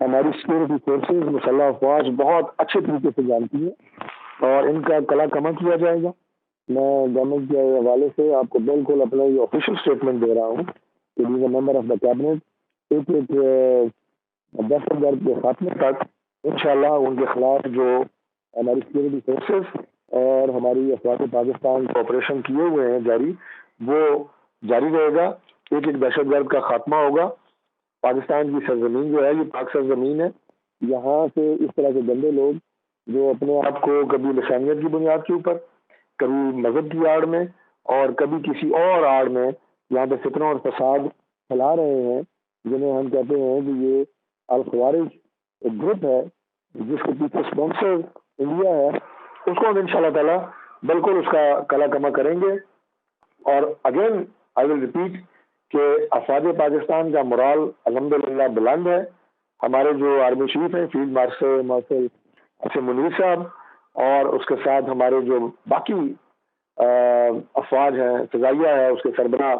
ہماری security forces مسلح افواج بہت اچھے طریقے سے جانتی ہیں اور ان کا کلا کما کیا جائے گا. میں گورنمنٹ کے حوالے سے آپ کو بالکل اپنا یہ آفیشیل اسٹیٹمنٹ دے رہا ہوں کہ as a member of the cabinet ایک دہشت گرد کے خاتمے تک انشاءاللہ ان کے خلاف جو ہماری سیکورٹی فورسز اور ہماری افواج پاکستان کوآپریشن کیے ہوئے ہیں جاری، وہ جاری رہے گا. ایک دہشت گرد کا خاتمہ ہوگا. پاکستان کی سرزمین جو ہے یہ پاک سرزمین ہے. یہاں سے اس طرح کے گندے لوگ جو اپنے آپ کو کبھی لسانیت کی بنیاد کے اوپر، کبھی مذہب کی آڑ میں اور کبھی کسی اور آڑ میں یہاں پہ فتنہ اور فساد پھیلا رہے ہیں، جنہیں ہم کہتے ہیں کہ یہ الخوارج ایک گروپ ہے جس کے پیچھے اسپانسر انڈیا ہے، اس کو ہم انشاءاللہ تعالی بالکل اس کا کلا کما کریں گے. اور اگین آئی ول ریپیٹ کہ افواج پاکستان کا morale الحمدللہ بلند ہے. ہمارے جو آرمی چیف ہیں فیلڈ مارشل منیر صاحب، اور اس کے ساتھ ہمارے جو باقی افواج ہیں، فضائیہ ہے، اس کے سربراہ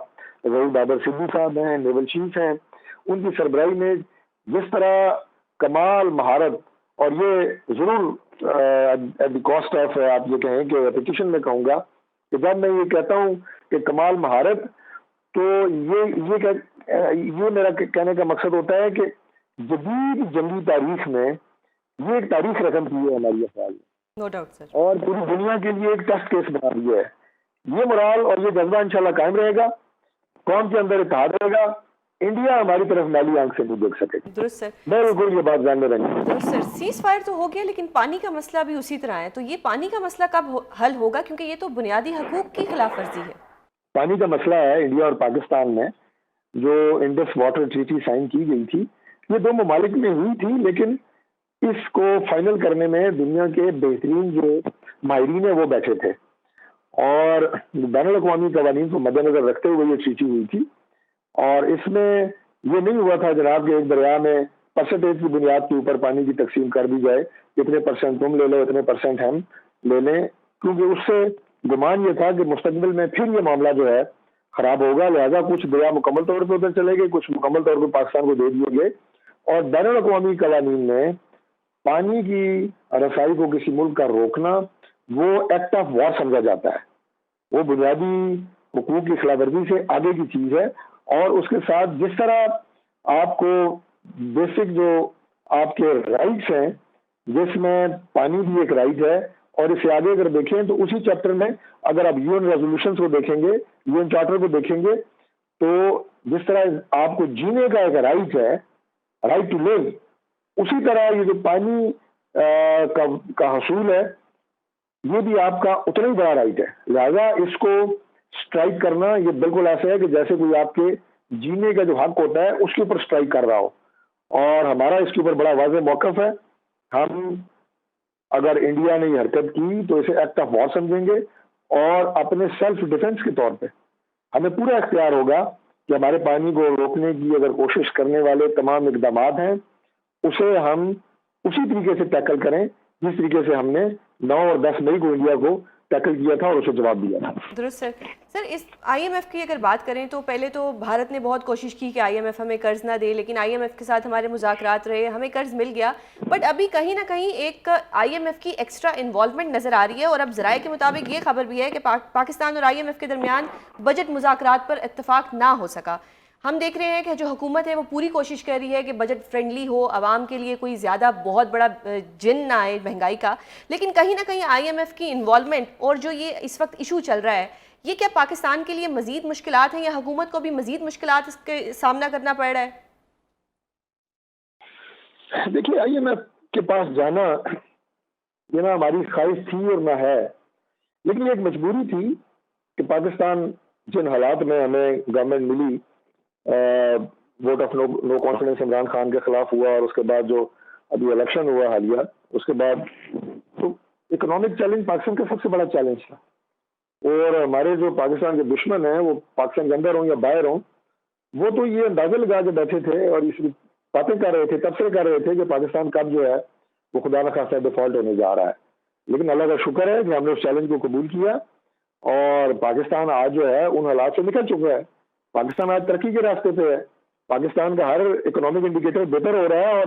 ظہور بابر سدھو صاحب ہیں، نیول چیف ہیں، ان کی سربراہی میں جس طرح کمال مہارت، اور یہ ضرور ایٹ دی کاسٹ آف آپ یہ کہیں کہ ریپیٹیشن میں کہوں گا کہ جب میں یہ کہتا ہوں کہ کمال مہارت، تو یہ میرا کہنے کا مقصد ہوتا ہے کہ جدید جنگی تاریخ میں یہ ایک تاریخ رقم کی ہے ہماری افواج نے، نو ڈاؤٹ سر، اور پوری دنیا کے لیے ایک ٹیسٹ کیس بنا دیا ہے. یہ morale اور یہ جذبہ انشاءاللہ قائم رہے گا. قوم کے اندر اتحاد رہے گا. انڈیا ہماری طرف میلی آنکھ سے نہیں دیکھ سکے گا. درست سر، بالکل یہ بات ذہن میں رکھیں. درست سر. سیز فائر تو ہو گیا لیکن پانی کا مسئلہ بھی اسی طرح ہے، تو یہ پانی کا مسئلہ کب حل ہوگا؟ کیونکہ یہ تو بنیادی حقوق کی خلاف ورزی ہے. پانی کا مسئلہ ہے انڈیا اور پاکستان میں جو انڈس واٹر ٹریٹی سائن کی گئی تھی، یہ دو ممالک میں ہوئی تھی، لیکن اس کو فائنل کرنے میں دنیا کے بہترین جو ماہرین ہیں وہ بیٹھے تھے، اور بین الاقوامی قوانین کو مد نظر رکھتے ہوئے یہ ٹریٹی ہوئی تھی. اور اس میں یہ نہیں ہوا تھا جناب کہ ایک دریا میں پرسنٹیج کی بنیاد کے اوپر پانی کی تقسیم کر دی جائے، اتنے پرسنٹ تم لے لو، اتنے پرسنٹ ہم لے لیں، کیونکہ اس سے گمان یہ تھا کہ مستقبل میں پھر یہ معاملہ جو ہے خراب ہوگا. لہذا کچھ دریا مکمل طور پہ ادھر چلے گئے، کچھ مکمل طور پہ پاکستان کو دے دیے گئے. اور بین الاقوامی قوانین میں پانی کی رسائی کو کسی ملک کا روکنا وہ ایکٹ آف وار سمجھا جاتا ہے، وہ بنیادی حقوق کی خلاف ورزی سے آگے کی چیز ہے. اور اس کے ساتھ جس طرح آپ کو بیسک جو آپ کے رائٹس ہیں، جس میں پانی بھی ایک رائٹ ہے، اور اس سے آگے اگر دیکھیں تو اسی چیپٹر میں اگر آپ یو این ریزولوشنز کو دیکھیں گے، یو این چارٹر کو دیکھیں گے، تو جس طرح آپ کو جینے کا ایک رائٹ ہے، رائٹ ٹو لیو، اسی طرح یہ جو پانی کا حصول ہے یہ بھی آپ کا اتنا ہی بڑا رائٹ ہے. لہذا اس کو سٹرائک کرنا یہ بالکل ایسا ہے کہ جیسے کوئی آپ کے جینے کا جو حق ہوتا ہے اس کے اوپر سٹرائک کر رہا ہو. اور ہمارا اس کے اوپر بڑا واضح موقف ہے. ہم اگر انڈیا نے یہ حرکت کی تو اسے ایکٹ آف وار سمجھیں گے، اور اپنے سیلف ڈیفنس کے طور پہ ہمیں پورا اختیار ہوگا کہ ہمارے پانی کو روکنے کی اگر کوشش کرنے والے تمام اقدامات ہیں اسے ہم اسی طریقے سے ٹیکل کریں جس طریقے سے ہم نے 9 اور 10 مئی کو انڈیا کو ٹیکل کیا تھا اور اسے جواب دیا تھا. درست سر. سر اس آئی ایم ایف کی اگر بات کریں تو پہلے تو بھارت نے بہت کوشش کی کہ آئی ایم ایف ہمیں قرض نہ دے، لیکن آئی ایم ایف کے ساتھ ہمارے مذاکرات رہے، ہمیں قرض مل گیا. بٹ ابھی کہیں نہ کہیں ایک آئی ایم ایف کی ایکسٹرا انوالومنٹ نظر آ رہی ہے، اور اب ذرائع کے مطابق یہ خبر بھی ہے کہ پاکستان اور آئی ایم ایف کے درمیان بجٹ مذاکرات پر اتفاق نہ ہو سکا. ہم دیکھ رہے ہیں کہ جو حکومت ہے وہ پوری کوشش کر رہی ہے کہ بجٹ فرینڈلی ہو، عوام کے لیے کوئی زیادہ بہت بڑا جن نہ آئے مہنگائی کا، لیکن کہیں نہ کہیں آئی ایم ایف کی انوالومنٹ اور جو یہ اس وقت ایشو چل رہا ہے، یہ کیا پاکستان کے لیے مزید مشکلات ہیں یا حکومت کو بھی مزید مشکلات اس کے سامنا کرنا پڑ رہا ہے؟ دیکھیے آئی ایم ایف کے پاس جانا یہ نہ ہماری خواہش تھی اور نہ ہے، لیکن یہ ایک مجبوری تھی کہ پاکستان جن حالات میں ہمیں گورنمنٹ ملی، vote of no confidence Imran Khan کے خلاف ہوا، اور اس کے بعد جو ابھی الیکشن ہوا حالیہ، اس کے بعد تو اکنامک چیلنج پاکستان کا سب سے بڑا چیلنج تھا. اور ہمارے جو پاکستان کے دشمن ہیں وہ پاکستان کے اندر ہوں یا باہر ہوں، وہ تو یہ اندازہ لگا کے بیٹھے تھے اور اس باتیں کر رہے تھے، تبصرے کر رہے تھے کہ پاکستان کب جو ہے وہ خدا نخواستہ ڈیفالٹ ہونے جا رہا ہے. لیکن اللہ کا شکر ہے کہ ہم نے اس چیلنج کو قبول کیا، اور پاکستان آج جو ہے ان حالات سے نکل چکا ہے. پاکستان آج ترقی کے راستے پہ ہے. پاکستان کا ہر اکنامک انڈیکیٹر بہتر ہو رہا ہے، اور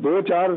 2-4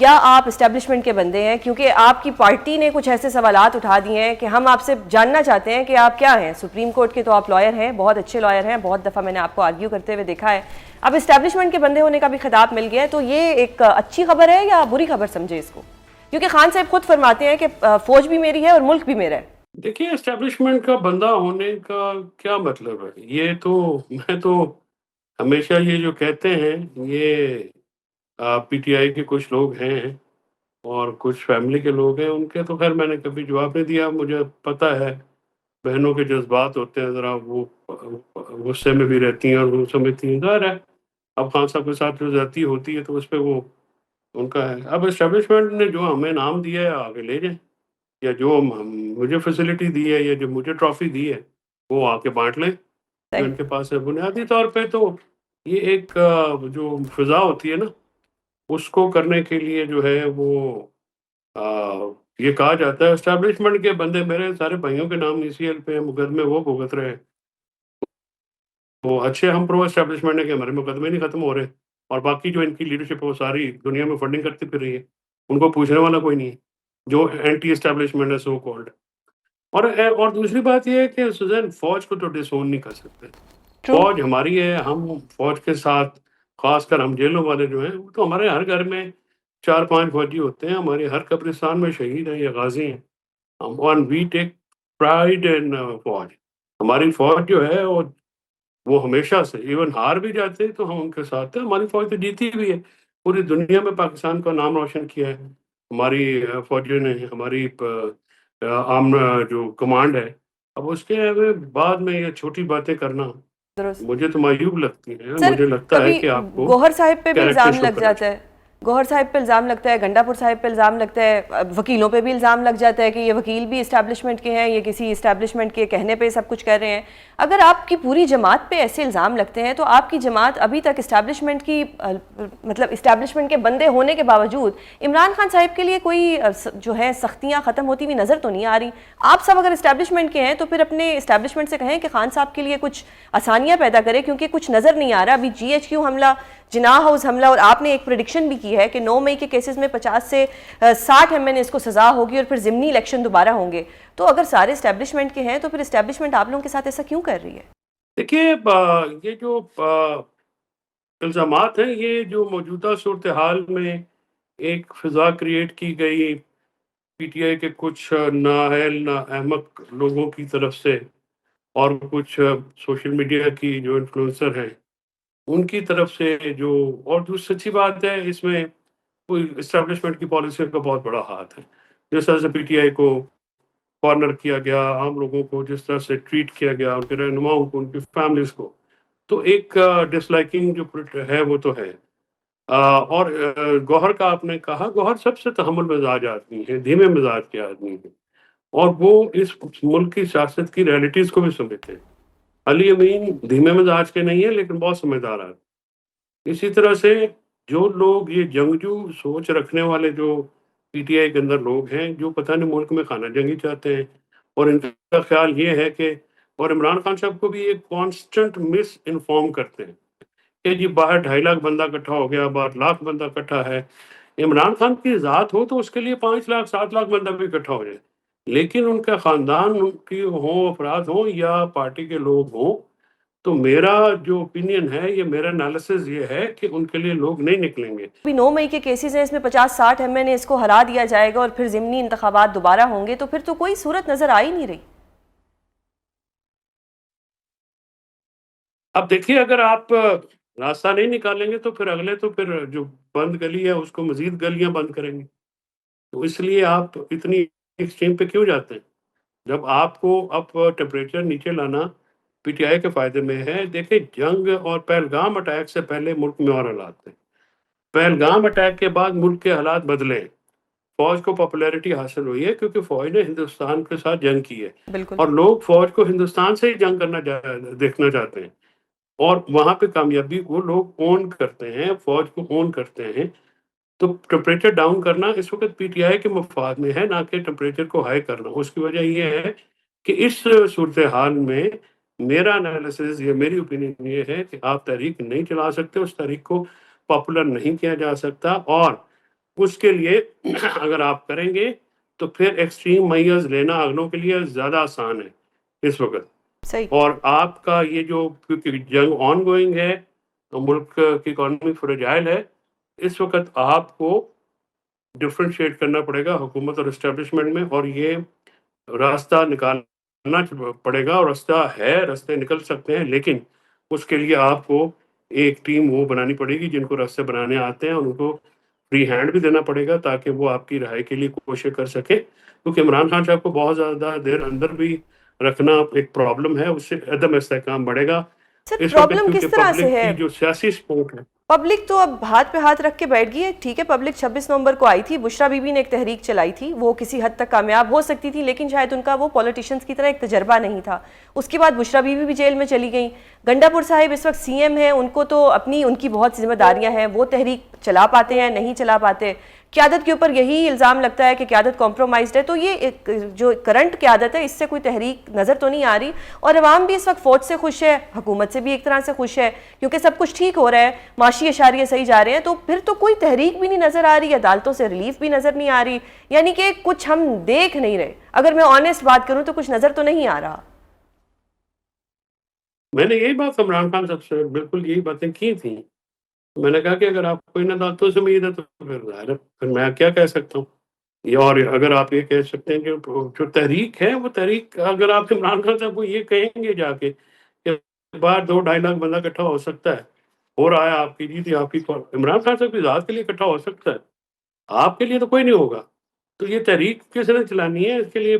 یا آپ اسٹیبلشمنٹ کے بندے ہیں؟ کیونکہ آپ کی پارٹی نے کچھ ایسے سوالات اٹھا دیے ہیں کہ ہم آپ سے جاننا چاہتے ہیں کہ آپ کیا ہیں. سپریم کورٹ کے تو آپ لائر ہیں، بہت اچھے لائر ہیں، بہت دفعہ میں نے آپ کو آرگیو کرتے ہوئے دیکھا ہے. اب اسٹیبلشمنٹ کے بندے ہونے کا بھی خطاب مل گیا ہے، تو یہ ایک اچھی خبر ہے یا بری خبر سمجھے اس کو؟ کیونکہ خان صاحب خود فرماتے ہیں کہ فوج بھی میری ہے اور ملک بھی میرا ہے. دیکھیے، اسٹیبلشمنٹ کا بندہ ہونے کا کیا مطلب ہے؟ یہ تو میں تو ہمیشہ یہ جو کہتے ہیں، یہ پی ٹی آئی کے کچھ لوگ ہیں اور کچھ فیملی کے لوگ ہیں، ان کے تو خیر میں نے کبھی جواب نہیں دیا. مجھے پتہ ہے بہنوں کے جذبات ہوتے ہیں، ذرا وہ غصے میں بھی رہتی ہیں اور وہ سمجھتی ہیں ظاہر ہے اب خان صاحب کے ساتھ جو زیادتی ہوتی ہے تو اس پہ وہ ان کا ہے. اب اسٹیبلشمنٹ نے جو ہمیں نام دیا ہے آگے لے جائیں، یا جو مجھے فیسلٹی دی ہے یا جو مجھے ٹرافی دی ہے وہ آ کے بانٹ لیں جو ان کے پاس ہے. بنیادی طور پہ تو یہ ایک جو فضا ہوتی ہے نا، اس کو کرنے کے لیے جو ہے وہ یہ کہا جاتا ہے اسٹیبلشمنٹ کے بندے. میرے سارے بھائیوں کے نام ای سی ایل پہ ہیں، مقدمے وہ بھگت رہے ہیں. وہ اچھے ہم پرو اسٹیبلشمنٹ ہے کہ ہمارے مقدمے نہیں ختم ہو رہے، اور باقی جو ان کی لیڈرشپ ہے وہ ساری دنیا میں فنڈنگ کرتی پھر رہی ہے، ان کو پوچھنے والا کوئی نہیں ہے جو اینٹی اسٹیبلشمنٹ ہے سو کالڈ. اور دوسری بات یہ ہے کہ سوزین، فوج کو تو ڈس اون نہیں کر سکتے. فوج ہماری ہے، ہم فوج کے ساتھ، خاص کر ہم جیلوں والے جو ہیں، وہ تو ہمارے ہر گھر میں 4-5 فوجی ہوتے ہیں، ہمارے ہر قبرستان میں شہید ہیں یا غازی ہیں. ہم وی ٹیک پرائڈ ان فوج. ہماری فوج جو ہے وہ ہمیشہ سے ایون ہار بھی جاتے ہیں تو ہم ان کے ساتھ ہیں. ہماری فوج تو جیتی بھی ہے، پوری دنیا میں پاکستان کا نام روشن کیا ہے ہماری فوجیوں نے. ہماری عام جو کمانڈ ہے، اب اس کے بعد میں یہ چھوٹی باتیں کرنا درست. مجھے تو معیوب لگتی ہیں. سر، مجھے لگتا ہے کبھی کہ آپ کو گوہر صاحب پہ بھی کیریکٹر الزام شو لگ کرنا جاتا ہے، گوہر صاحب پہ الزام لگتا ہے، گنڈا پور صاحب پہ الزام لگتا ہے، وکیلوں پہ بھی الزام لگ جاتا ہے کہ یہ وکیل بھی اسٹیبلشمنٹ کے ہیں، یہ کسی اسٹیبلشمنٹ کے کہنے پہ سب کچھ کر رہے ہیں. اگر آپ کی پوری جماعت پہ ایسے الزام لگتے ہیں تو آپ کی جماعت ابھی تک اسٹیبلشمنٹ کی مطلب اسٹیبلشمنٹ کے بندے ہونے کے باوجود عمران خان صاحب کے لیے کوئی جو ہے سختیاں ختم ہوتی ہوئی نظر تو نہیں آ رہی. آپ سب اگر اسٹیبلشمنٹ کے ہیں تو پھر اپنے اسٹیبلشمنٹ سے کہیں کہ خان صاحب کے لیے کچھ آسانیاں پیدا کرے، کیونکہ کچھ نظر نہیں آ رہا. ابھی جی ایچ کیو حملہ، جناح ہاؤس حملہ، اور آپ نے ایک پریڈکشن بھی کی ہے کہ 9 مئی کے کیسز میں 50 سے 60 ایم این ایس کو سزا ہوگی اور پھر ضمنی الیکشن دوبارہ ہوں گے. تو اگر سارے اسٹیبلشمنٹ کے ہیں تو پھر اسٹیبلشمنٹ آپ لوگوں کے ساتھ ایسا کیوں کر رہی ہے؟ دیکھیے، یہ جو الزامات ہیں، یہ جو موجودہ صورتحال میں ایک فضا کریٹ کی گئی پی ٹی آئی کے کچھ نااہل نااحمق لوگوں کی طرف سے اور کچھ سوشل میڈیا کی جو انفلوئنسر ہیں ان کی طرف سے، اور جو سچی بات ہے اس میں کوئی اسٹیبلشمنٹ کی پالیسی کا بہت بڑا ہاتھ ہے. جس طرح سے پی ٹی آئی کو کارنر کیا گیا، عام لوگوں کو جس طرح سے ٹریٹ کیا گیا، ان کے رہنماؤں کو، ان کی فیملیز کو، تو ایک ڈس لائکنگ جو ہے وہ تو ہے. اور گوہر کا آپ نے کہا، گوہر سب سے تحمل مزاج آدمی ہے، دھیمے مزاج کے آدمی ہے، اور وہ اس ملک کی سیاست کی ریئلٹیز کو بھی سمجھتے ہیں. علی امین دھیمے مزاج کے نہیں ہیں لیکن بہت سمجھدار آدمی. اسی طرح سے جو لوگ یہ جنگجو سوچ رکھنے والے جو پی ٹی آئی کے اندر لوگ ہیں، جو پتہ نہیں ملک میں خانہ جنگی چاہتے ہیں، اور ان کا خیال یہ ہے کہ، اور عمران خان صاحب کو بھی ایک کانسٹنٹ مس انفارم کرتے ہیں کہ جی باہر 2.5 لاکھ بندہ اکٹھا ہو گیا، باہر لاکھ بندہ اکٹھا ہے. عمران خان کی ذات ہو تو اس کے لیے 5 لاکھ 7 لاکھ بندہ بھی اکٹھا ہو جائے، لیکن ان کا خاندان، ان کی ہوں افراد ہوں یا پارٹی کے لوگ ہوں، تو میرا جو اوپینین ہے، یہ میرا انالیسز یہ ہے کہ ان کے لیے لوگ نہیں نکلیں گے. ابھی 9 مئی کے کیسز ہیں، اس میں 50-60 ایم این ایس کو ہرا دیا جائے گا اور پھر ضمنی انتخابات دوبارہ ہوں گے، تو پھر تو کوئی صورت نظر آ ہی نہیں رہی. اب دیکھیے، اگر آپ راستہ نہیں نکالیں گے تو پھر اگلے تو پھر جو بند گلی ہے اس کو مزید گلیاں بند کریں گے. تو اس لیے آپ اتنی ایکسٹریم پہ کیوں جاتے ہیں؟ جب آپ کو اب ٹیمپریچر نیچے لانا پی ٹی آئی کے فائدے میں ہے. دیکھیں، جنگ اور پہلگام اٹیک سے پہلے ملک میں اور حالات تھے. پہلگام اٹیک کے بعد ملک کے حالات بدلے، فوج کو پاپولیرٹی حاصل ہوئی ہے کیونکہ فوج نے ہندوستان کے ساتھ جنگ کی ہے، بالکل. اور لوگ فوج کو ہندوستان سے ہی جنگ کرنا دیکھنا چاہتے ہیں، اور وہاں پہ کامیابی وہ لوگ اون کرتے ہیں، فوج کو اون کرتے ہیں. تو ٹمپریچر ڈاؤن کرنا اس وقت پی ٹی آئی کے مفاد میں ہے، نہ کہ ٹمپریچر کو ہائی کرنا. اس کی وجہ یہ ہے کہ اس صورتحال میں میرا انالیسز یا میری اوپینین یہ ہے کہ آپ تحریک نہیں چلا سکتے، اس تحریک کو پاپولر نہیں کیا جا سکتا. اور اس کے لیے اگر آپ کریں گے تو پھر ایکسٹریم میئرز لینا اگلوں کے لیے زیادہ آسان ہے اس وقت. صحیح. اور آپ کا یہ جو کیونکہ جنگ آن گوئنگ ہے، ملک کی اکانومی فریجائل ہے، اس وقت آپ کو ڈفرینشیٹ کرنا پڑے گا حکومت اور اسٹیبلشمنٹ میں، اور یہ راستہ نکالنا پڑے گا. اور راستہ ہے، راستے نکل سکتے ہیں، لیکن اس کے لیے آپ کو ایک ٹیم وہ بنانی پڑے گی جن کو راستے بنانے آتے ہیں، اور ان کو فری ہینڈ بھی دینا پڑے گا تاکہ وہ آپ کی رہائی کے لیے کوشش کر سکے. کیونکہ عمران خان صاحب کو بہت زیادہ دیر اندر بھی رکھنا ایک پرابلم ہے، اس سے عدم استحکام بڑھے گا سر اس وقت، پرابلم کیونکہ کس طرح سے پبلک ہے؟ کی جو سیاسی سپورٹ ہے. پبلک تو اب ہاتھ پہ ہاتھ رکھ کے بیٹھ گئی ہے. ٹھیک ہے، پبلک 26 نومبر کو آئی تھی، بشرا بی بی نے ایک تحریک چلائی تھی، وہ کسی حد تک کامیاب ہو سکتی تھی، لیکن شاید ان کا وہ پولیٹیشنز کی طرح ایک تجربہ نہیں تھا. اس کے بعد بشرا بی بی بھی جیل میں چلی گئیں. گنڈا پور صاحب اس وقت سی ایم ہیں، ان کو تو ان کی بہت ذمہ داریاں ہیں، وہ تحریک چلا پاتے ہیں نہیں چلا پاتے. قیادت کے اوپر یہی الزام لگتا ہے کہ قیادت کمپرومائزڈ ہے. تو یہ جو کرنٹ قیادت ہے، اس سے کوئی تحریک نظر تو نہیں آ رہی، اور عوام بھی اس وقت فوج سے خوش ہے، حکومت سے بھی ایک طرح سے خوش ہے، کیونکہ سب کچھ ٹھیک ہو رہا ہے، معاشی اشاریے صحیح جا رہے ہیں. تو پھر تو کوئی تحریک بھی نہیں نظر آ رہی، عدالتوں سے ریلیف بھی نظر نہیں آ رہی، یعنی کہ کچھ ہم دیکھ نہیں رہے. اگر میں آنیسٹ بات کروں تو کچھ نظر تو نہیں آ رہا. میں نے یہی بات عمران خان صاحب سے بالکل یہی باتیں کی تھیں. میں نے کہا کہ اگر آپ کو ان عدالتوں سے امید ہے تو پھر ظاہر ہے، پھر میں کیا کہہ سکتا ہوں. اور اگر آپ یہ کہہ سکتے ہیں کہ جو تحریک ہے، وہ تحریک اگر آپ عمران خان صاحب کو یہ کہیں گے جا کے کہ باہر 2-2.5 لاکھ بندہ اکٹھا ہو سکتا ہے، ہو رہا ہے، آپ کی جیت آپ کی، عمران خان صاحب کی ذات کے لیے اکٹھا ہو سکتا ہے، آپ کے لیے تو کوئی نہیں ہوگا. تو یہ تحریک کس نے چلانی ہے؟ اس کے لیے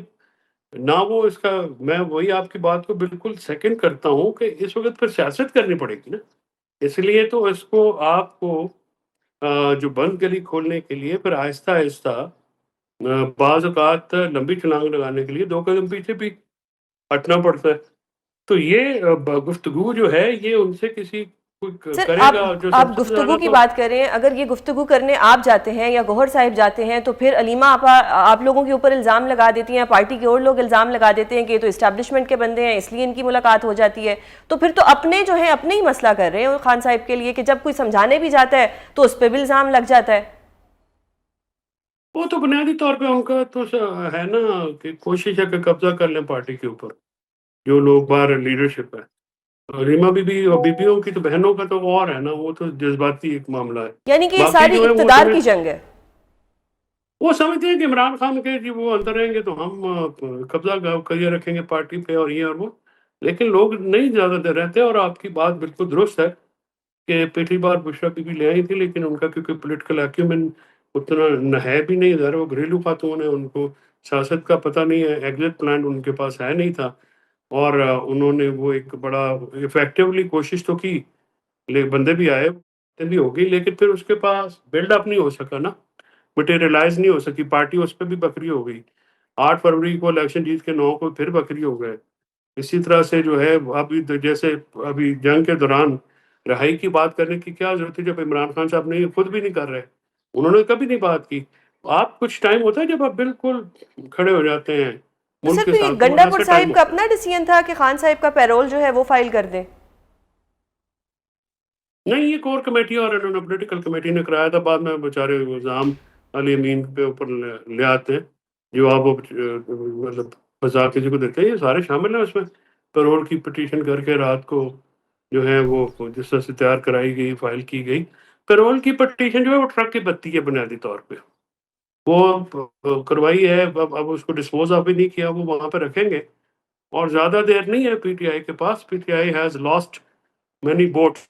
نہ وہ اس کا، میں وہی آپ کی بات کو بالکل سیکنڈ کرتا ہوں کہ اس وقت پھر سیاست کرنی پڑے گی نا. اس لیے تو اس کو آپ کو جو بند گلی کھولنے کے لیے پھر آہستہ آہستہ بعض اوقات لمبی چھلانگ لگانے کے لیے 2 قدم پیچھے بھی ہٹنا پڑتا ہے. تو یہ گفتگو جو ہے، یہ ان سے کسی کوئی سر کرے گا جو آپ سب سے گفتگو زیادہ. کی تو بات کریں، اگر یہ گفتگو کرنے آپ جاتے ہیں یا گوہر صاحب جاتے ہیں تو پھر علیمہ آپا آپ لوگوں کے اوپر الزام لگا دیتی ہیں، پارٹی کے اور لوگ الزام لگا دیتے ہیں کہ یہ تو اسٹیبلشمنٹ کے بندے ہیں، اس لیے ان کی ملاقات ہو جاتی ہے. تو پھر تو اپنے جو ہیں اپنے ہی مسئلہ کر رہے ہیں خان صاحب کے لیے، کہ جب کوئی سمجھانے بھی جاتا ہے تو اس پہ بھی الزام لگ جاتا ہے. وہ تو بنیادی طور پہ ان کا تو ہے نا کہ کوشش ہے کہ قبضہ کر لیں پارٹی کے اوپر، جو لوگ باہر لیڈرشپ ہے. ریما بی بی اور بیبیوں کی تو بہنوں کا تو اور ہے نا، وہ تو جذباتی ایک معاملہ ہے. یعنی کہ یہ باقی ساری جو ہے اقتدار کی جنگ ہے. وہ سمجھتے ہیں کہ عمران خان کے جی وہ اندر رہیں گے تو ہم قبضہ کریے رکھیں گے پارٹی پہ، اور یہ اور وہ. لیکن لوگ نہیں زیادہ دیر رہتے، اور آپ کی بات بالکل درست ہے کہ پچھلی بار بشرا بی بی لے آئی تھی، لیکن ان کا کیونکہ پولیٹیکل ایکیومن اتنا نہ ہے بھی نہیں، ظاہر وہ گھریلو خاتون ہے، ان کو سیاست کا پتہ نہیں ہے، ایگزٹ پلان ان کے پاس ہے نہیں تھا. اور انہوں نے وہ ایک بڑا افیکٹولی کوشش تو کی، لیکن بندے بھی آئے بھی ہو گئی، لیکن پھر اس کے پاس بلڈ اپ نہیں ہو سکا نا، مٹیریلائز نہیں ہو سکی. پارٹی اس پہ بھی بکری ہو گئی. 8 فروری کو الیکشن جیت کے 9 کو پھر بکری ہو گئے. اسی طرح سے جو ہے ابھی جیسے ابھی جنگ کے دوران رہائی کی بات کرنے کی کیا ضرورت ہے جب عمران خان صاحب نے خود بھی نہیں کر رہے، انہوں نے کبھی نہیں بات کی. آپ کچھ ٹائم ہوتا ہے جب آپ بالکل کھڑے ہو جاتے ہیں ملک سر کے تو یہ ساتھ، تو گنڈا پور ایسا ٹائم صاحب کا ہوتا ہے. اپنا ڈیسیژن تھا کہ خان صاحب کا پیرول جو ہے وہ فائل کر دیں؟ نہیں، یہ کور کمیٹی اور انہوں نے پولیٹیکل کمیٹی نے کرایا تھا. بعد میں بیچارے الزام علی امین کے اوپر لے آتے ہیں جو آپ مطلب بازار کسی کو دیتے ہیں، یہ سارے شامل ہیں اس میں. پیرول کی پٹیشن کر کے رات کو جو ہے وہ جس طرح سے تیار کرائی گئی، فائل کی گئی. پیرول کی پٹیشن جو ہے وہ ٹرک کی بتی ہے بنیادی طور پہ، وہ کروائی ہے. اب اس کو ڈسپوز آف بھی نہیں کیا، وہ وہاں پہ رکھیں گے. اور زیادہ دیر نہیں ہے پی ٹی آئی کے پاس. P T I has lost many votes.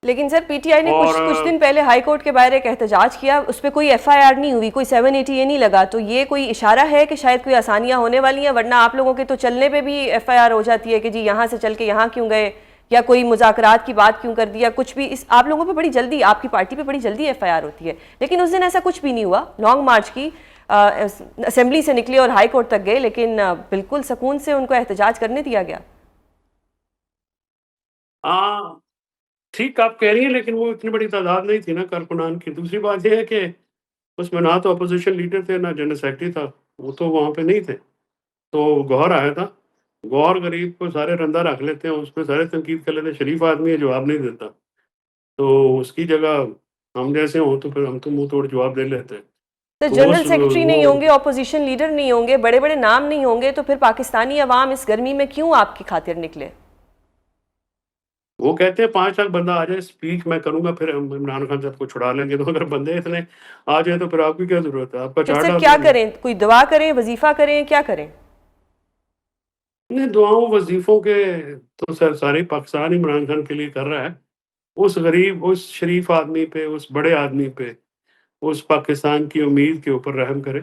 لیکن سر پی ٹی آئی نے اور کچھ دن پہلے ہائی کورٹ کے باہر ایک احتجاج کیا، اس پہ کوئی ایف آئی آر نہیں ہوئی، کوئی 780 نہیں لگا. تو یہ کوئی اشارہ ہے کہ شاید کوئی آسانیاں ہونے والی ہیں؟ ورنہ آپ لوگوں کے تو چلنے پہ بھی ایف آئی آر ہو جاتی ہے کہ جی یہاں سے چل کے یہاں کیوں گئے، یا کوئی مذاکرات کی بات کیوں کر دیا، کچھ بھی. آپ لوگوں پہ بڑی جلدی، آپ کی پارٹی پہ بڑی جلدی ایف آئی آر ہوتی ہے. لیکن اس دن ایسا کچھ بھی نہیں ہوا. لانگ مارچ کی، اسمبلی سے نکلے اور ہائی کورٹ تک گئے، لیکن بالکل سکون سے ان کو احتجاج کرنے دیا گیا. ٹھیک آپ کہہ رہی ہیں، لیکن وہ اتنی بڑی تعداد نہیں تھی نا کارکنان کی. دوسری بات یہ ہے کہ اس میں نہ تو اپوزیشن لیڈر تھے نہ جنرل سیکرٹری تھا، وہ تو وہاں پہ نہیں تھے. تو گوہر آیا تھا. گوہر غریب کو سارے رندہ رکھ لیتے ہیں، اس پہ سارے تنقید کر لیتے ہیں، شریف آدمی ہے جواب نہیں دیتا. تو اس کی جگہ ہم جیسے ہوں تو پھر ہم تو منہ توڑ جواب دے لیتے ہیں. سر تو جنرل وہ سیکرٹری نہیں ہوں گے, اپوزیشن لیڈر نہیں ہوں گے, بڑے بڑے نام نہیں ہوں گے, تو پھر پاکستانی عوام اس گرمی میں کیوں آپ کی خاطر نکلے؟ وہ کہتے ہیں 5 لاکھ بندہ آ جائے, اسپیچ میں کروں گا, پھر ہم عمران خان صاحب کو چھڑا لیں گے. تو اگر بندے اتنے آ جائیں تو پھر آپ کی کیا ضرورت ہے, آپ کا پھر چارٹ سر ڈال کیا دیں گے. کریں, کوئی دعا کریں, وظیفہ کریں, کیا کریں؟ نہیں, دعاؤں وظیفوں کے تو سر سارے پاکستان عمران خان کے لیے کر رہا ہے. اس غریب, اس شریف آدمی پہ, اس بڑے آدمی پہ, اس پاکستان کی امید کے اوپر رحم کرے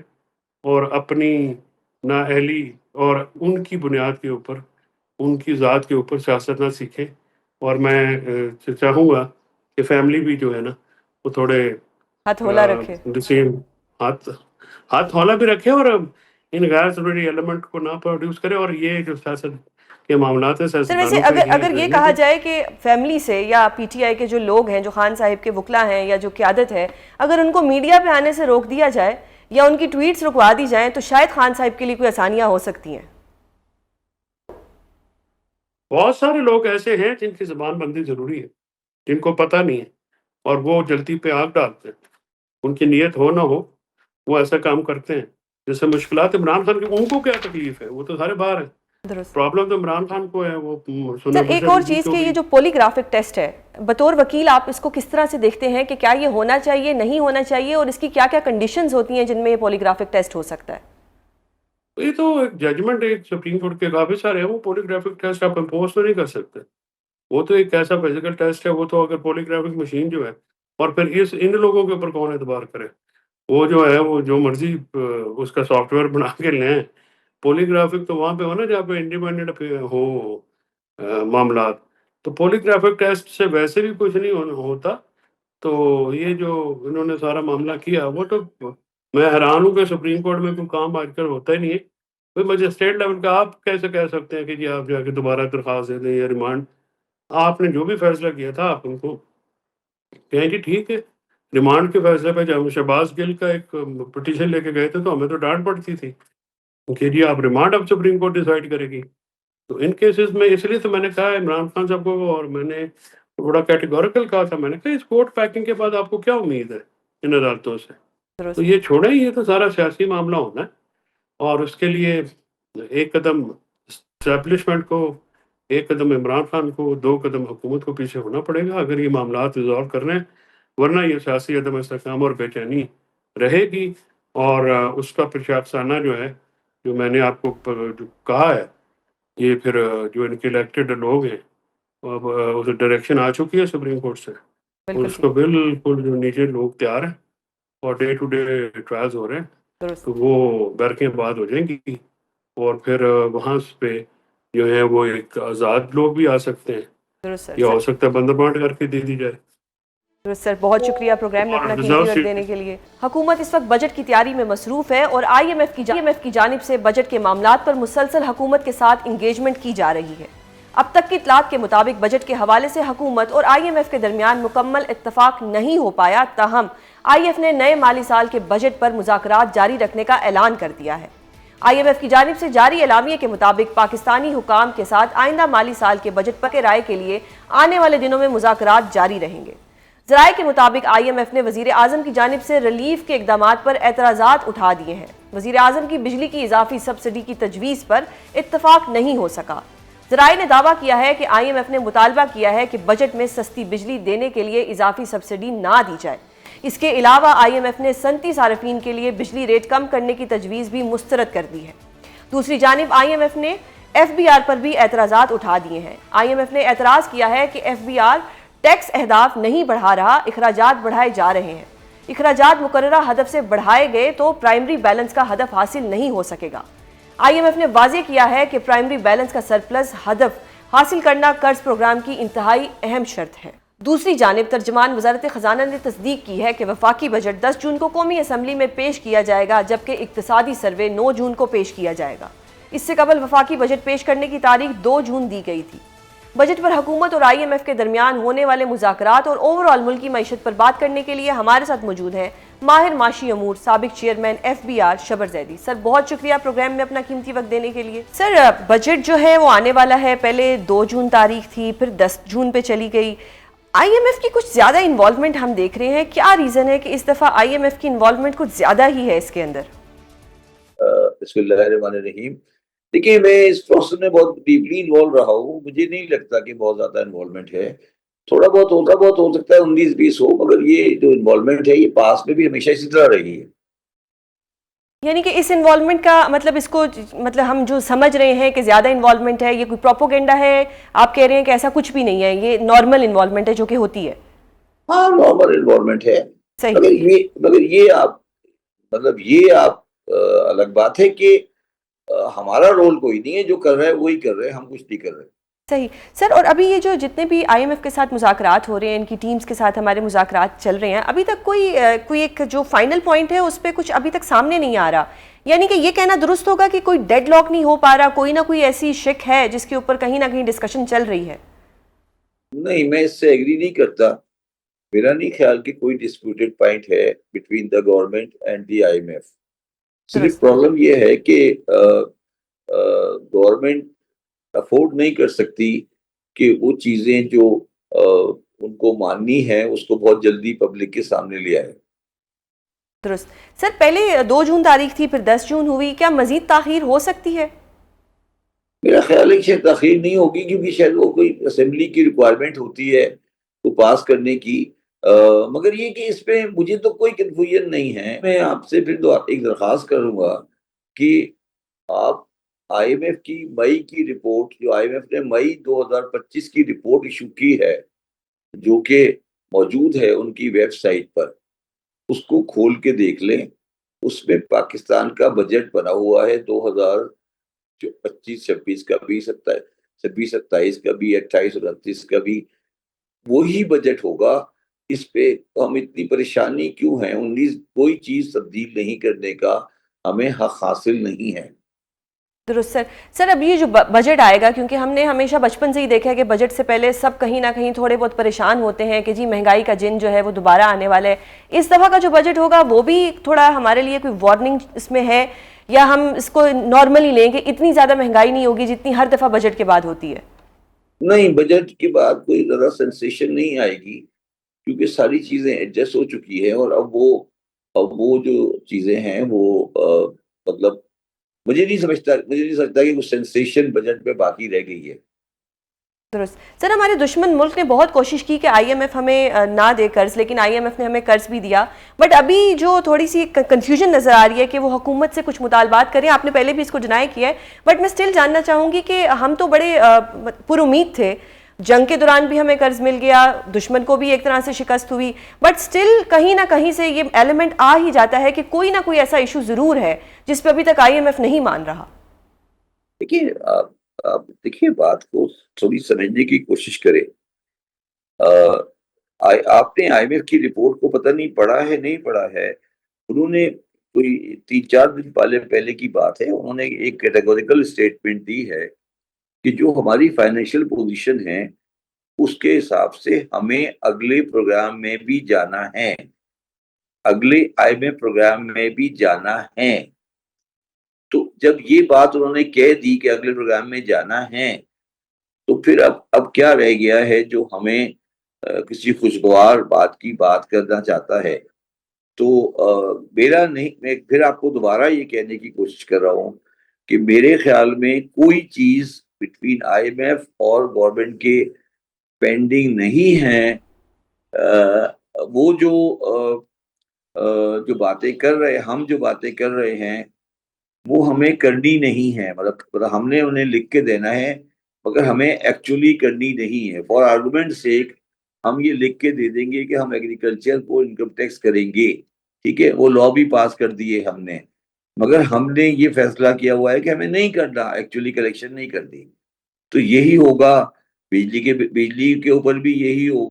اور اپنی نااہلی اور ان کی بنیاد کے اوپر, ان کی ذات کے اوپر سیاست نہ سیکھیں. اور میں چاہوں گا کہ فیملی بھی جو ہے نا وہ تھوڑے ہاتھ ہولا رکھے. ہاتھ ہولا بھی رکھے اور ان غیر ضروری ایلیمنٹ کو نہ پروڈیوس کرے. اور یہ جو سیاست کے معاملات ہیں سر ویسے سیاستدانوں پہ اگر یہ کہا جائے کہ فیملی سے یا پی ٹی آئی کے جو لوگ ہیں, جو خان صاحب کے وکلا ہیں یا جو قیادت ہے, اگر ان کو میڈیا پہ آنے سے روک دیا جائے یا ان کی ٹویٹس رکوا دی جائیں تو شاید خان صاحب کے لیے کوئی آسانیاں ہو سکتی ہیں. بہت سارے لوگ ایسے ہیں جن کی زبان بندی ضروری ہے, جن کو پتہ نہیں ہے اور وہ جلدی پہ آگ ڈالتے ہیں. ان کی نیت ہو نہ ہو وہ ایسا کام کرتے ہیں. جیسے مشکلات عمران خان کی, ان کو کیا تکلیف ہے, وہ تو سارے باہر ہیں. درست. پرابلم تو عمران خان کو ہے. وہ سر ایک اور چیز کہ یہ جو پولی گرافک ٹیسٹ ہے, بطور وکیل آپ اس کو کس طرح سے دیکھتے ہیں کہ کیا یہ ہونا چاہیے, نہیں ہونا چاہیے, اور اس کی کیا کیا کنڈیشنز ہوتی ہیں جن میں یہ پولی گرافک ٹیسٹ ہو سکتا ہے؟ یہ تو ایک ججمنٹ ایک سپریم کورٹ کے کافی سارے ہیں. وہ پولی گرافک ٹیسٹ آپ امپوز تو نہیں کر سکتے. وہ تو ایک ایسا فزیکل ٹیسٹ ہے. وہ تو اگر پولی گرافک مشین جو ہے, اور پھر ان لوگوں کے اوپر کون اعتبار کرے, وہ جو ہے وہ جو مرضی اس کا سافٹ ویئر بنا کے لیں. پولی گرافک تو وہاں پہ ہو نا جہاں پہ انڈیپینڈنٹ ہو معاملات. تو پولی گرافک ٹیسٹ سے ویسے بھی کچھ نہیں ہوتا. تو یہ جو انہوں نے سارا معاملہ کیا, وہ تو میں حیران ہوں کہ سپریم کورٹ میں کوئی کام آج کل ہوتا ہی نہیں ہے. کوئی مجسٹریٹ لیول کا آپ کیسے کہہ سکتے ہیں کہ جی آپ جا کے دوبارہ درخواست دے دیں یا ریمانڈ. آپ نے جو بھی فیصلہ کیا تھا آپ ان کو کہیں جی ٹھیک ہے. ریمانڈ کے فیصلے پہ جب ہم شہباز گل کا ایک پٹیشن لے کے گئے تھے تو ہمیں تو ڈانٹ پڑتی تھی کہ جی آپ ریمانڈ اب سپریم کورٹ ڈیسائیڈ کرے گی. تو ان کیسز میں اس لیے تو میں نے کہا عمران خان صاحب کو, اور میں نے بڑا کیٹیگوریکل کہا تھا, میں نے کہا اس کورٹ پیکنگ کے بعد آپ کو کیا امید ہے ان عدالتوں سے. تو یہ چھوڑیں, یہ تو سارا سیاسی معاملہ ہونا ہے. اور اس کے لیے ایک قدم اسٹیبلشمنٹ کو, ایک قدم عمران خان کو, 2 قدم حکومت کو پیچھے ہونا پڑے گا اگر یہ معاملات ریزالو کرنے ہیں. ورنہ یہ سیاسی عدم استحکام اور بے چینی رہے گی. اور اس کا پھر شاخسانہ جو ہے, جو میں نے آپ کو جو کہا ہے, یہ پھر جو ان کے الیکٹڈ لوگ ہیں, اب اس ڈائریکشن آ چکی ہے سپریم کورٹ سے, اور اس کو بالکل جو نیچے لوگ تیار ہیں اور ڈے ٹو ڈے ٹرائلز ہو رہے ہیں, تو وہ برقیں بعد ہو جائیں گی. اور پھر وہاں پہ جو ہے وہ ایک آزاد لوگ بھی آ سکتے ہیں, یا ہو سکتا ہے بندر بانٹ کر کے دے دی جائے. سر بہت شکریہ پروگرام میں اپنا قیمتی وقت دینے کے لیے. حکومت اس وقت بجٹ کی تیاری میں مصروف ہے اور آئی ایم ایف کی جانب سے بجٹ کے معاملات پر مسلسل حکومت کے ساتھ انگیجمنٹ کی جا رہی ہے. اب تک کی اطلاعات کے مطابق بجٹ کے حوالے سے حکومت اور آئی ایم ایف کے درمیان مکمل اتفاق نہیں ہو پایا. تاہم آئی ایف نے نئے مالی سال کے بجٹ پر مذاکرات جاری رکھنے کا اعلان کر دیا ہے. آئی ایم ایف کی جانب سے جاری اعلامیے کے مطابق پاکستانی حکام کے ساتھ آئندہ مالی سال کے بجٹ پر رائے کے لیے آنے والے دنوں میں مذاکرات جاری رہیں گے. ذرائع کے مطابق آئی ایم ایف نے وزیر اعظم کی جانب سے ریلیف کے اقدامات پر اعتراضات اٹھا دیے ہیں. وزیر اعظم کی بجلی کی اضافی سبسڈی کی تجویز پر اتفاق نہیں ہو سکا. ذرائع نے دعویٰ کیا ہے کہ آئی ایم ایف نے مطالبہ کیا ہے کہ بجٹ میں سستی بجلی دینے کے لیے اضافی سبسڈی نہ دی جائے. اس کے علاوہ آئی ایم ایف نے صنعتی صارفین کے لیے بجلی ریٹ کم کرنے کی تجویز بھی مسترد کر دی ہے. دوسری جانب آئی ایم ایف نے ایف بی آر پر بھی اعتراضات اٹھا دیے ہیں. آئی ایم ایف نے اعتراض کیا ہے کہ ایف بی آر ٹیکس اہداف نہیں بڑھا رہا, اخراجات بڑھائے جا رہے ہیں. اخراجات مقررہ ہدف سے بڑھائے گئے تو پرائمری بیلنس کا ہدف حاصل نہیں ہو سکے گا. آئی ایم ایف نے واضح کیا ہے کہ پرائمری بیلنس کا سرپلس ہدف حاصل کرنا قرض پروگرام کی انتہائی اہم شرط ہے. دوسری جانب ترجمان وزارت خزانہ نے تصدیق کی ہے کہ وفاقی بجٹ 10 جون کو قومی اسمبلی میں پیش کیا جائے گا, جبکہ اقتصادی سروے 9 جون کو پیش کیا جائے گا. اس سے قبل وفاقی بجٹ پیش کرنے کی تاریخ 2 جون دی گئی تھی. بجٹ پر حکومت اور آئی ایم ایف کے درمیان ہونے والے مذاکرات اور اوور آل ملکی معیشت پر بات کرنے کے لیے ہمارے ساتھ موجود ہیں ماہر معاشی امور سابق چیئرمین ایف بی آر شبر زیدی. سر بہت شکریہ پروگرام میں اپنا قیمتی وقت دینے کے لیے. سر بجٹ جو ہے وہ آنے والا ہے, پہلے 2 جون تاریخ تھی, پھر 10 جون پہ چلی گئی. IMF کی کچھ زیادہ انوالومنٹ ہم دیکھ رہے ہیں، کیا ریزن ہے کہ اس دفعہ IMF کی انوالومنٹ کچھ زیادہ ہی ہے اس کے اندر؟ بسم اللہ الرحمن الرحیم. دیکھیے میں اس پروسیس میں بہت ڈیپلی انوالو رہا ہوں، مجھے نہیں لگتا کہ بہت زیادہ انوالومنٹ ہے. تھوڑا بہت ہو سکتا ہے 19-20 ہو، مگر یہ جو انوالومنٹ ہے یہ پاس میں بھی ہمیشہ اسی طرح رہی ہے. یعنی کہ اس انوالومنٹ کا مطلب اس کو مطلب ہم جو سمجھ رہے ہیں کہ زیادہ انوالومنٹ ہے، یہ کوئی پروپوگنڈا ہے؟ آپ کہہ رہے ہیں کہ ایسا کچھ بھی نہیں ہے، یہ نارمل انوالومنٹ ہے جو کہ ہوتی ہے؟ ہاں نارمل انوالومنٹ ہے. صحیح. مگر یہ آپ الگ بات ہے کہ ہمارا رول کوئی نہیں ہے، جو کر رہا ہے وہی کر رہے ہیں، ہم کچھ نہیں کر رہے. صحیح سر. اور ابھی یہ جو جتنے بھی IMF کے ساتھ مذاکرات ہو رہے ہیں، ان کی ٹیمز کے ساتھ ہمارے مذاکرات چل رہے ہیں، ابھی تک کوئی ایک جو فائنل پوائنٹ ہے اس پہ کچھ ابھی تک سامنے نہیں آ رہا. یعنی کہ یہ کہنا درست ہوگا کہ کوئی ڈیڈ لاک نہیں ہو پا رہا، کوئی نہ کوئی ایسی شک ہے جس کے اوپر کہیں نہ کہیں ڈسکشن چل رہی ہے؟ نہیں، میں اس سے ایگری نہیں کرتا. میرا نہیں خیال کہ کوئی ڈسپیوٹڈ پوائنٹ ہے between the government and the IMF. صرف پرابلم یہ ہے کہ گورنمنٹ افورڈ نہیں کر سکتی کہ وہ چیزیں جو ان کو ماننی ہے اس کو بہت جلدی پبلک کے سامنے لے آئے. درست. سر پہلے 2 جون تاریخ تھی، پھر 10 جون ہوئی، کیا مزید تاخیر ہو سکتی ہے؟ میرا خیال ہے کہ شاید تاخیر نہیں ہوگی، کیونکہ شاید وہ کوئی اسمبلی کی ریکوائرمنٹ ہوتی ہے وہ پاس کرنے کی. مگر یہ کہ اس پہ مجھے تو کوئی کنفیوژن نہیں ہے. میں آپ سے پھر ایک درخواست کروں گا کہ آپ IMF کی مئی کی رپورٹ، جو IMF نے مئی 2025 کی رپورٹ ایشو کی ہے، جو کہ موجود ہے ان کی ویب سائٹ پر، اس کو کھول کے دیکھ لیں. اس میں پاکستان کا بجٹ بنا ہوا ہے 2025-26 کا بھی، 27-28 کا بھی، 28-29 کا بھی وہی بجٹ ہوگا. اس پہ ہم اتنی پریشانی کیوں ہیں؟ 19 کوئی چیز تبدیل نہیں کرنے کا ہمیں حق حاصل نہیں ہے. درست سر. سر اب یہ جو بجٹ آئے گا، کیونکہ ہم نے ہمیشہ بچپن سے ہی دیکھا ہے کہ بجٹ سے پہلے سب کہیں نہ کہیں تھوڑے بہت پریشان ہوتے ہیں کہ جی مہنگائی کا جن جو ہے وہ دوبارہ آنے والا ہے. اس دفعہ کا جو بجٹ ہوگا وہ بھی تھوڑا ہمارے لیے کوئی وارننگ اس میں ہے، یا ہم اس کو نارملی لیں کہ اتنی زیادہ مہنگائی نہیں ہوگی جتنی ہر دفعہ بجٹ کے بعد ہوتی ہے؟ نہیں، بجٹ کے بعد کوئی زیادہ سینسیشن نہیں آئے گی، کیونکہ ساری چیزیں ایڈجسٹ ہو چکی ہیں. اور اب وہ جو چیزیں ہیں وہ مطلب مجھے نہیں سمجھتا کہ کچھ سینسیشن بجٹ پہ باقی رہ گئی ہے. درست. سر ہمارے دشمن ملک نے بہت کوشش کی کہ IMF ہمیں نہ دے قرض، لیکن IMF نے ہمیں قرض بھی دیا. بٹ ابھی جو تھوڑی سی کنفیوژن نظر آ رہی ہے کہ وہ حکومت سے کچھ مطالبات کریں. آپ نے پہلے بھی اس کو ڈینائی کیا ہے، بٹ میں سٹل جاننا چاہوں گی کہ ہم تو بڑے پر امید تھے، جنگ کے دوران بھی ہمیں قرض مل گیا، دشمن کو بھی ایک طرح سے شکست ہوئی، بٹ سٹل کہیں نہ کہیں سے یہ ایلیمنٹ آ ہی جاتا ہے کہ کوئی نہ کوئی ایسا ایشو ضرور ہے جس پہ ابھی تک IMF نہیں مان رہا. دیکھیے آپ دیکھیے بات کو تھوڑی سمجھنے کی کوشش کریں. آپ نے IMF کی رپورٹ کو پتہ نہیں پڑھا ہے، نہیں پڑھا ہے. انہوں نے کوئی 3-4 دن پہلے کی بات ہے، انہوں نے ایک کیٹیگوریکل اسٹیٹمنٹ دی ہے کہ جو ہماری فائنینشیل پوزیشن ہے اس کے حساب سے ہمیں اگلے پروگرام میں بھی جانا ہے، اگلے IMF پروگرام میں بھی جانا ہے. تو جب یہ بات انہوں نے کہہ دی کہ اگلے پروگرام میں جانا ہے، تو پھر اب کیا رہ گیا ہے جو ہمیں کسی خوشگوار بات کی بات کرنا چاہتا ہے. تو میرا نہیں، میں پھر آپ کو دوبارہ یہ کہنے کی کوشش کر رہا ہوں کہ میرے خیال میں کوئی چیز بٹوین IMF اور گورنمنٹ کے پینڈنگ نہیں ہے. وہ جو باتیں کر رہے، ہم جو باتیں کر رہے ہیں وہ ہمیں کرنی نہیں ہے. مطلب ہم نے انہیں لکھ کے دینا ہے مگر ہمیں ایکچولی کرنی نہیں ہے. فار آرگومنٹ سیک ہم یہ لکھ کے دے دیں گے کہ ہم ایگریکلچر کو انکم ٹیکس کریں گے، ٹھیک ہے، وہ لا بھی پاس کر دیے ہم نے، مگر ہم نے یہ فیصلہ کیا ہوا ہے کہ ہمیں نہیں کرنا، ایکچولی کلیکشن نہیں کرنی. تو یہی ہوگا بجلی کے اوپر بھی یہی ہوگا.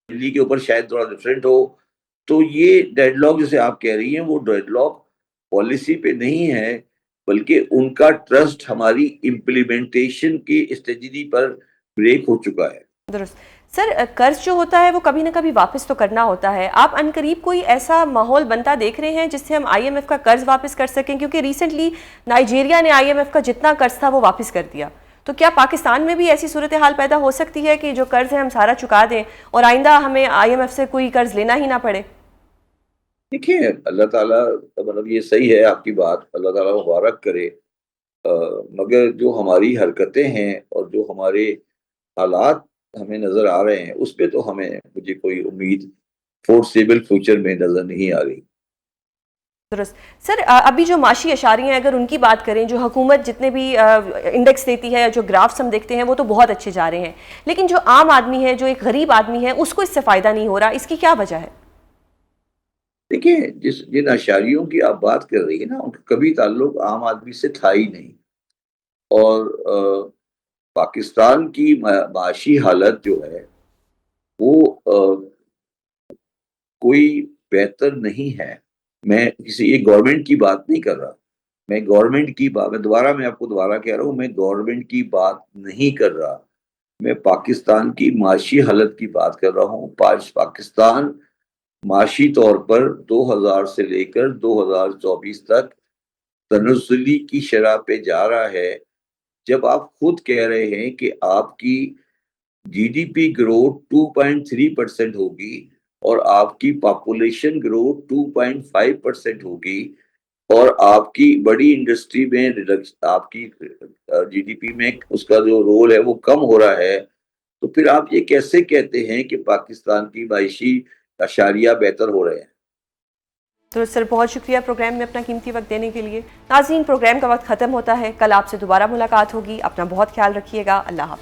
بجلی کے اوپر شاید تھوڑا ڈفرینٹ ہو. تو یہ ڈیڈ لاک جسے آپ کہہ رہی ہیں وہ ڈیڈ لاک پالیسی پہ نہیں ہے، بلکہ ان کا ٹرسٹ ہماری امپلیمنٹیشن کی اسٹریٹجی پر بریک ہو چکا ہے. درست. سر قرض جو ہوتا ہے وہ کبھی نہ کبھی واپس تو کرنا ہوتا ہے. آپ عنقریب کوئی ایسا ماحول بنتا دیکھ رہے ہیں جس سے ہم IMF کا قرض واپس کر سکیں؟ کیونکہ ریسنٹلی نائجیریا نے IMF کا جتنا قرض تھا وہ واپس کر دیا. تو کیا پاکستان میں بھی ایسی صورتحال پیدا ہو سکتی ہے کہ جو قرض ہے ہم سارا چکا دیں اور آئندہ ہمیں IMF سے کوئی قرض لینا ہی نہ پڑے؟ دیکھیں اللہ تعالیٰ مطلب یہ صحیح ہے آپ کی بات، اللہ تعالیٰ مبارک کرے، مگر جو ہماری حرکتیں ہیں اور جو ہمارے حالات ہمیں نظر آ رہے ہیں اس پہ تو ہمیں مجھے کوئی امید فورسیبل فیوچر میں نظر نہیں آ رہی۔ درست سر، ابھی جو معاشی اشاریہ ہیں اگر ان کی بات کریں، جو حکومت جتنے بھی انڈیکس دیتی ہے، جو گرافس ہم دیکھتے ہیں وہ تو بہت اچھے جا رہے ہیں، لیکن جو عام آدمی ہے، جو ایک غریب آدمی ہے، اس کو اس سے فائدہ نہیں ہو رہا، اس کی کیا وجہ ہے؟ دیکھیں جن اشاریوں کی آپ بات کر رہی ہیں نا ان کا کبھی تعلق عام آدمی سے تھا ہی نہیں، اور پاکستان کی معاشی حالت جو ہے وہ کوئی بہتر نہیں ہے۔ میں کسی ایک گورنمنٹ کی بات نہیں کر رہا، میں گورنمنٹ کی بات میں آپ کو دوبارہ کہہ رہا ہوں، میں گورنمنٹ کی بات نہیں کر رہا، میں پاکستان کی معاشی حالت کی بات کر رہا ہوں۔ پاکستان معاشی طور پر 2000 سے لے کر 2024 تک تنزلی کی شرح پہ جا رہا ہے۔ جب آپ خود کہہ رہے ہیں کہ آپ کی GDP گروتھ 2.3% ہوگی اور آپ کی پاپولیشن گروتھ 2.5% ہوگی، اور آپ کی بڑی انڈسٹری میں آپ کی GDP میں اس کا جو رول ہے وہ کم ہو رہا ہے، تو پھر آپ یہ کیسے کہتے ہیں کہ پاکستان کی معاشی اشاریہ بہتر ہو رہے ہیں؟ تو سر بہت شکریہ پروگرام میں اپنا قیمتی وقت دینے کے لیے۔ ناظرین، پروگرام کا وقت ختم ہوتا ہے، کل آپ سے دوبارہ ملاقات ہوگی، اپنا بہت خیال رکھیے گا، اللہ حافظ۔